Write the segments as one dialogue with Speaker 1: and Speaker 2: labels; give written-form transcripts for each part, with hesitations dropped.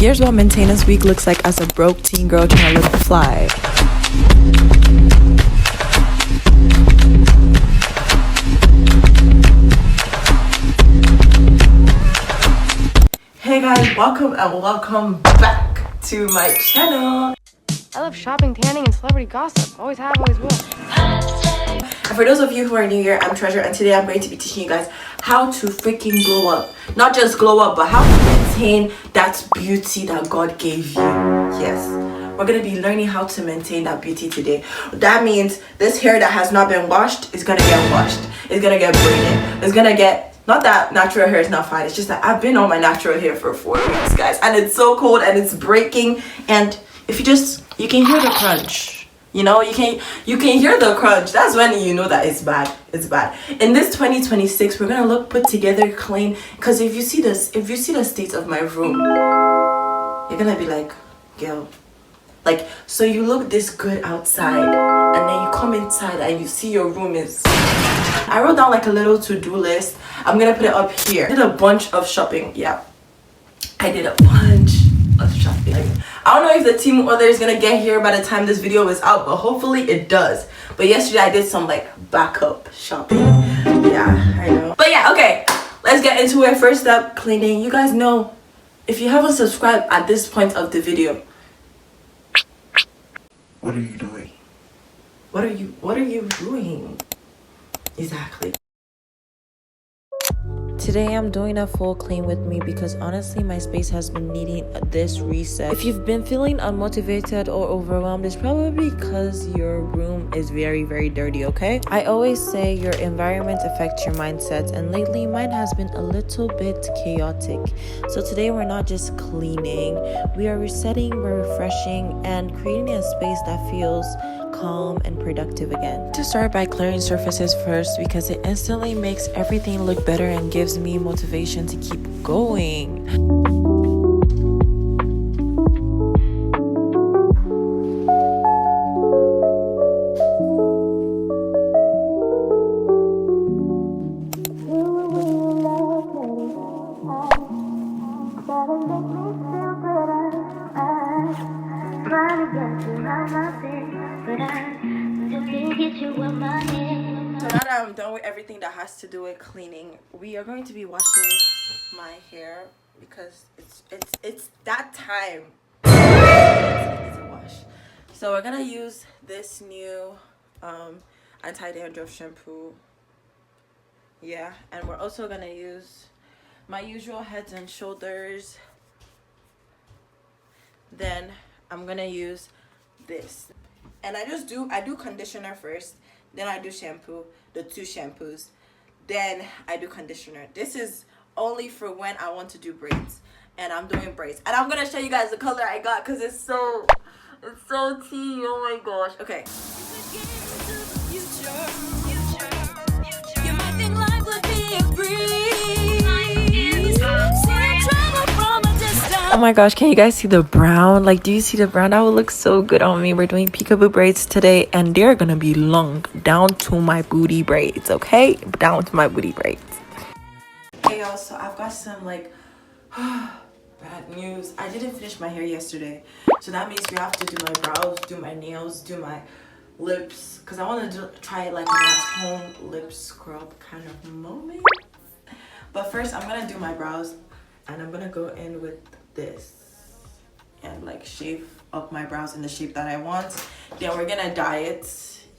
Speaker 1: Here's what maintenance week looks like as a broke teen girl trying to look fly. Hey guys, welcome back to my channel.
Speaker 2: I love shopping, tanning, and celebrity gossip. Always have, always will.
Speaker 1: And for those of you who are new here, I'm Treasure, and today I'm going to be teaching you guys how to freaking glow up. Not just glow up, but how to maintain that beauty that God gave you. Yes, we're going to be learning how to maintain that beauty today. That means this hair that has not been washed is going to get washed. It's going to get braided. It's going to get... Not that natural hair is not fine. It's just that I've been on my natural hair for 4 weeks, guys. And it's so cold and it's breaking. And if you can hear the crunch. You know, you can hear the crunch. That's when you know that it's bad. It's bad. In this 2026, we're gonna look put together, clean. Because if you see the state of my room, you're gonna be like, girl, like, so you look this good outside, and then you come inside and you see your room is... I wrote down like a little to-do list. I'm gonna put it up here. I did a bunch of shopping. Yeah, I did a bunch of shopping. I don't know if the Temu order is gonna get here by the time this video is out, but hopefully it does. But yesterday I did some like backup shopping. Yeah, I know. But yeah, okay, let's get into it. First up, cleaning. You guys know, if you haven't subscribed at this point of the video, what are you doing? What are you doing? Exactly. Today I'm doing a full clean with me because honestly my space has been needing this reset. If you've been feeling unmotivated or overwhelmed, it's probably because your room is very, very dirty, okay? I always say your environment affects your mindset, and lately mine has been a little bit chaotic. So today we're not just cleaning, we are resetting, we're refreshing, and creating a space that feels calm and productive again. To start by clearing surfaces first because it instantly makes everything look better and gives me motivation to keep going. So now that I'm done with everything that has to do with cleaning, we are going to be washing my hair because it's that time. It's a wash. So we're gonna use this new anti-dandruff shampoo. Yeah, and we're also gonna use my usual Heads and Shoulders. Then I'm gonna use this, and I do conditioner first, then I do shampoo, the 2 shampoos, then I do conditioner. This is only for when I want to do braids, and I'm doing braids, and I'm gonna show you guys the color I got because it's so tea. Oh my gosh. Okay. Oh my gosh, can you guys see the brown? Like, do you see the brown? That would look so good on me. We're doing peekaboo braids today, and they're gonna be long down to my booty braids, okay? Down to my booty braids. Hey y'all, so I've got some like bad news. I didn't finish my hair yesterday, so that means we have to do my brows, do my nails, do my lips, because I want to try like an at-home lip scrub kind of moment. But first I'm gonna do my brows, and I'm gonna go in with this and like shape up my brows in the shape that I want. Then we're gonna dye it.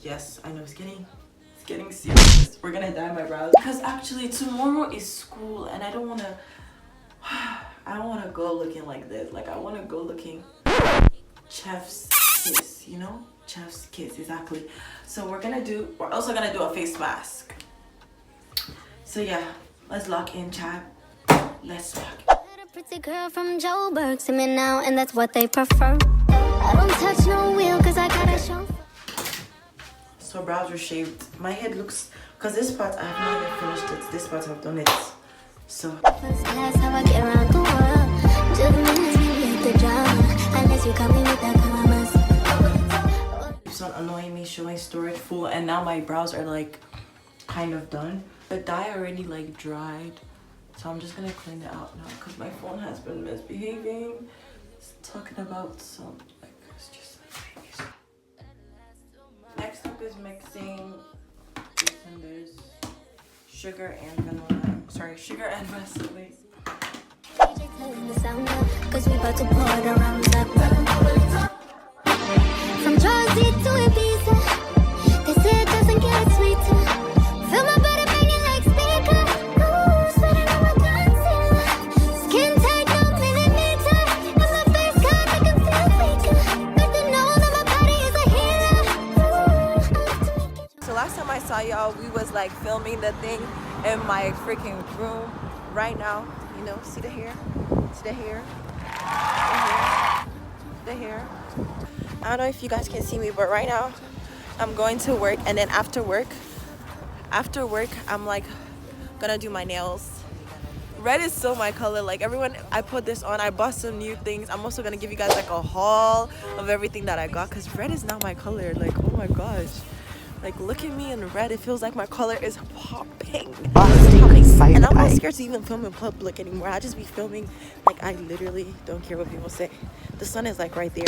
Speaker 1: Yes, I know it's getting serious. We're gonna dye my brows because actually tomorrow is school, and I don't want to go looking like this. Like, I want to go looking chef's kiss, you know, chef's kiss, exactly. So we're also gonna do a face mask. So yeah, let's lock in, chat. Let's lock in.
Speaker 3: Pretty girl from Joburg to me now, and that's what they prefer. I don't touch no wheel because I got a show.
Speaker 1: So brows are shaved. My head looks, because this part I have not yet finished it. This part I've done it. So
Speaker 3: first class, how I get around the world. 2 minutes, maybe hit the drama. Unless you come in with that commas.
Speaker 1: keeps on annoying me, showing storage full, and now my brows are like kind of done. The dye already like dried. So I'm just gonna clean it out now because my phone has been misbehaving. talking about some like it's just like next up is mixing this and this sugar and vanilla. Sorry, sugar and Vaseline.
Speaker 3: Cause we about to pour the rounds up. From Jersey to Ibiza, they say it doesn't get sweeter. Feel my body banging like speaker. Ooh, sweating on my concealer. Skin tight, no millimeter. And my face cut, I can feel weaker. But they know that my body is a healer. Ooh,
Speaker 1: So last time I saw y'all, we was like filming the thing in my freaking room. Right now, you know, see the hair? See the hair? The hair. I don't know if you guys can see me, but right now I'm going to work, and then after work I'm like gonna do my nails. Red is so my color. Like everyone, I put this on. I bought some new things. I'm also gonna give you guys like a haul of everything that I got, because red is not my color. Like, oh my gosh, like look at me in red. It feels like my color is popping. And I'm not scared to even film in public anymore. I just be filming like I literally don't care what people say. The sun is like right there.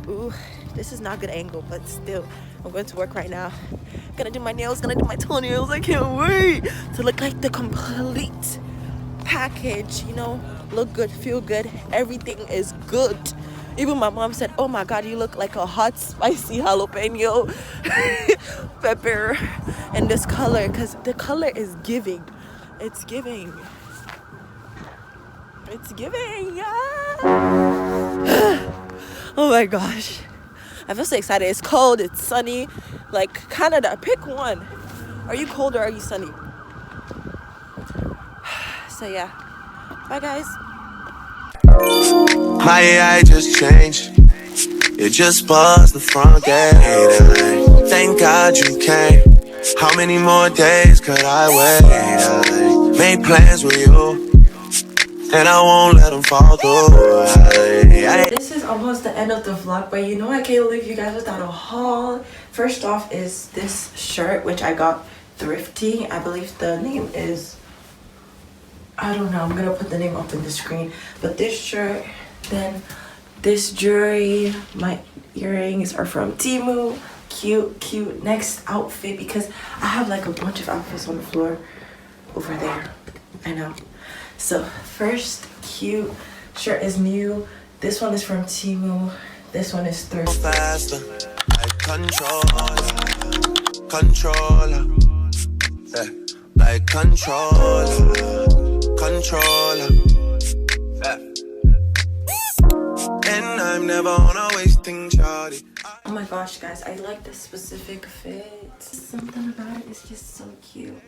Speaker 1: Ooh, this is not a good angle, but still, I'm going to work right now. Gonna do my nails, gonna do my toenails. I can't wait to look like the complete package, you know, look good, feel good, everything is good. Even my mom said, oh my god, you look like a hot spicy jalapeno pepper in this color, because the color is giving. It's giving. Oh my gosh, I feel so excited. It's cold, it's sunny, like Canada. Pick one. Are you cold or are you sunny? So yeah, bye guys.
Speaker 4: My AI just changed. It just buzzed the front gate. Thank God you came. How many more days could I wait? I made plans with you, and I won't let them fall through.
Speaker 1: This is almost the end of the vlog, but you know I can't leave you guys without a haul. First off is this shirt, which I got thrifty. I believe the name is, I don't know, I'm gonna put the name up in the screen. But this shirt, then this jewelry, my earrings are from Temu. Cute. Next outfit, because I have like a bunch of outfits on the floor over there. I know. So first, cute shirt is new. This one is from Temu. This one is thrifty.
Speaker 4: Faster, like controller, yeah, like controller, yeah. And I'm never on a wasting shawty.
Speaker 1: Oh my gosh, guys, I like this specific fit. Something about it is just so cute.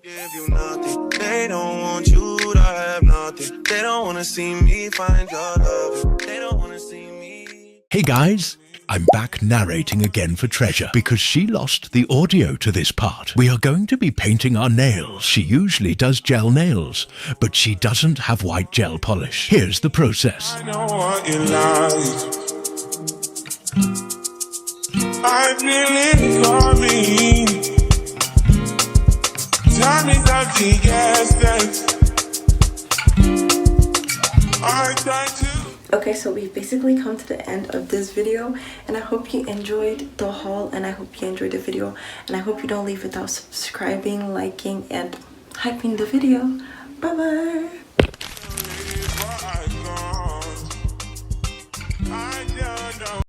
Speaker 4: Give you nothing. They don't want you to have nothing. They don't want to see me find your love. They don't want to see me.
Speaker 5: Hey guys, I'm back narrating again for Treasure because she lost the audio to this part. We are going to be painting our nails. She usually does gel nails, but she doesn't have white gel polish. Here's the process.
Speaker 4: I know what you like. I feel it coming. Time is up to guess. I try to.
Speaker 1: Okay, so we've basically come to the end of this video, and I hope you enjoyed the haul, and I hope you enjoyed the video, and I hope you don't leave without subscribing, liking, and hyping the video. Bye bye.